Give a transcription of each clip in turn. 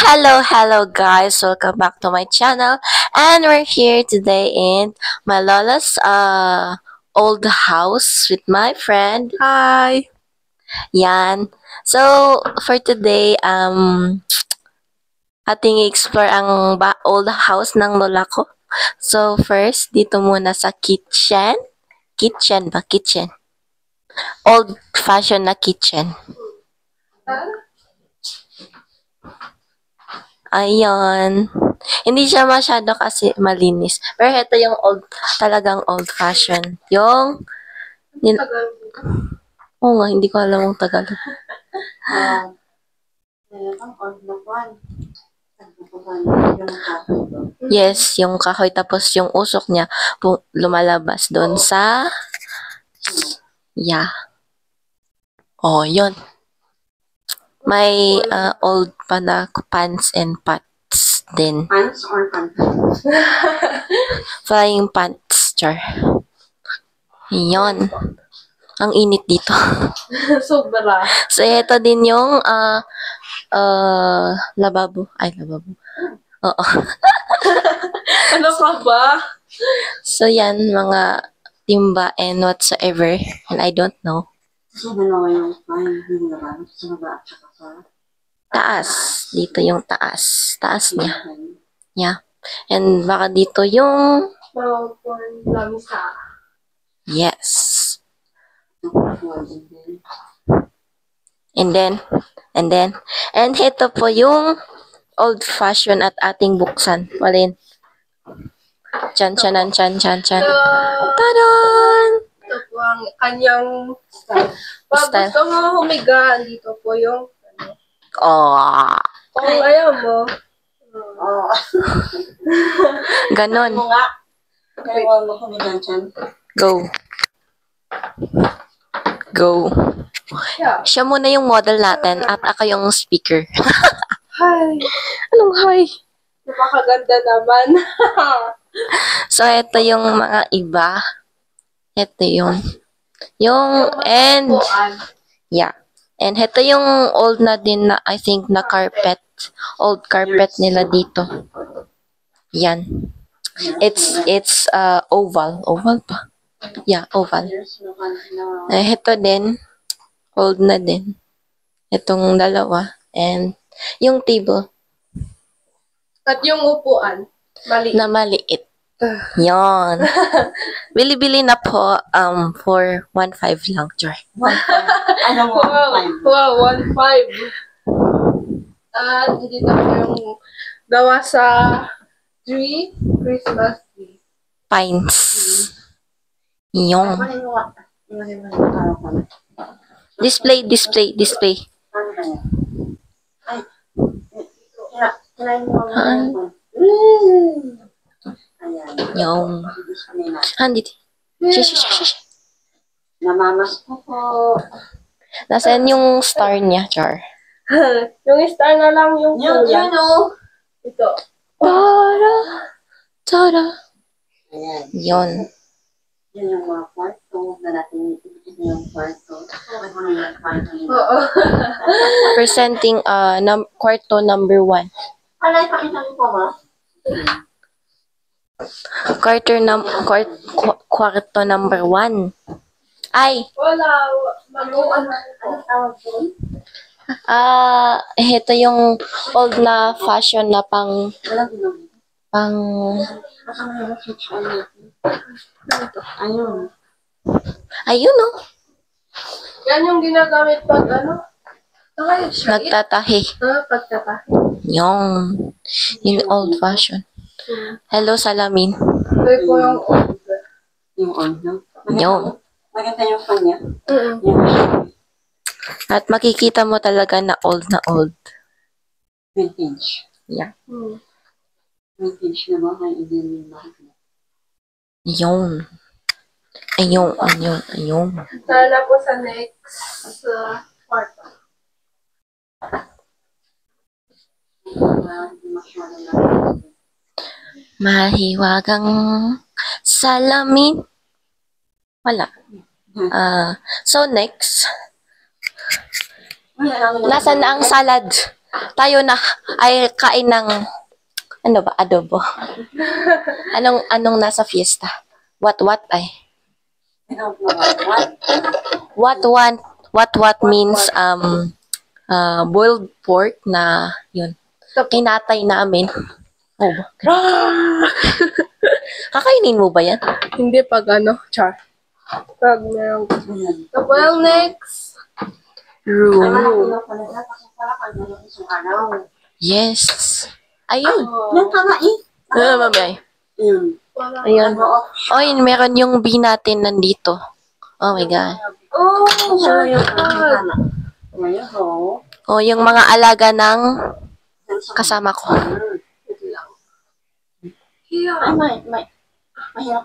Hello guys, welcome back to my channel, and we're here today in my lola's old house with my friend. Hi! Yan. So for today, ating i-explore ang old house ng lola ko. So first, dito muna sa kitchen. Kitchen. Old fashioned na kitchen. Ayun. Hindi siya masyado kasi malinis. Pero ito yung talagang old fashion. Oo nga, hindi ko alam ang Tagalog. Yes, yung kahoy tapos yung usok niya lumalabas doon sa Oh, yun. May old pa na pants and pots din. Pants or pants? Flying pants, char. Yun. Ang init dito. Sobra. So, ito din yung lababo. Ay, lababo. Oo. Ano ka ba? So, yan, mga timba and whatsoever. And I don't know. So, dalawa yung fine. Yung naman. Sa baba at saka sa Taas. Dito yung taas. Taas niya. Yeah. And baka dito yung lamisa. yes. And ito po yung old fashion at ating buksan. Walin. Chan. Tadaan! Ito po ang kanyang style. Pag gusto mo humiga, dito po yung Oh. kung ayaw mo. Ganon. Ayaw mo humiga dyan. Go. Yeah. Siya muna yung model natin at ako yung speaker. Hi! Anong hi? Napakaganda naman. So, ito yung mga iba. Ito yun. And ito yung old na din na, I think, na carpet. Old carpet nila dito. Yan. It's oval. Oval pa. Yeah, oval. Ito din. Old na din. Itong dalawa. And yung table. At yung upuan. Maliit. Na maliit. Yon. Bili-bili na po for 1.5 lang, Joy. Wow, 1.5. At dito po yung gawa sa Christmas tree. Pines. Yung. Display. Yung. Andito. Shush. Namamas po. Nasaan yung star niya, Char? Yung star na lang yung Yun, oh. Ito. Tada. Ayan. Yun. Yun yung mga kwarto na natin yung kwarto. Oo. Presenting kwarto number 1. Alay, pakita mo po ba? Kwarto number 1. Ay. Wala. Anong tawag doon? Ito yung old na fashion na pang ayun, oh. Yan yung ginagamit pag Nagtatahi. Pagtatahi. Yung old fashion. Hello, salamin. Ito po yung old. Yung old, no? Yung. Maganda yung kanya. At makikita mo talaga na old na old. Vintage. Yeah. Vintage na ba? Kaya hindi makikita. Yung. Ayun. Sana po sa next quarter. Mahiwagang salamin. Wala. So next. Nasaan na ang salad? tayo na ay kain ng ano ba, adobo. Anong nasa fiesta? What ay? What means boiled pork na yun. Kinatay namin. Oh. Kakainin mo ba yan? Hindi pag char. Pag meron. Well, next. Room. Yes. Ayun. Yung tama eh. Mamay. Yun. Ayun. Oh, yun, meron yung bee natin nandito. Oh my God. Oh, So, my yung God. Ngayon, ho. Oh, yung mga alaga ng kasama ko. Ay, mahirap. Ayaw.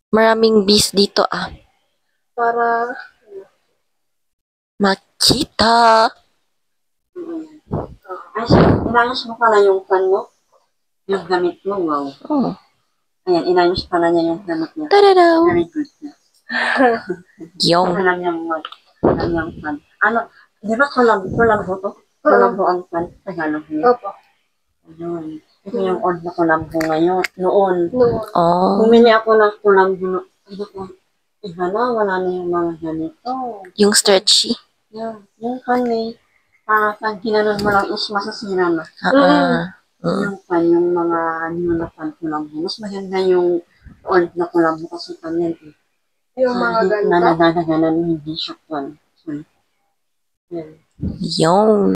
Maraming bees dito Para, makita. Ay, inayos mo pala yung pan mo? Yung gamit mo, wow. Oh. Ayan, inayos pala niya yung gamit niya. Tadadaw. Very good. Yung. Alam niyang pan. Ano, di ba kulambo to? Kulambo ang pan. Tagalog niya. opo. Ayun. Ito yung old na kulambo ngayon. Noon. Oh. Bumili ako ng kulambo. Ano ko? Iba na, wala na yung mga ganito. Yung stretchy. Yung pan eh. Pag ginanon mo lang is masasira na. Yung pan, yung mga new na pan kulambo. Mas maganda yung old na kulambo kasi pan yan eh. Yung mga ganito. Nanadaganan, hindi siya pan. So, yan. Yung.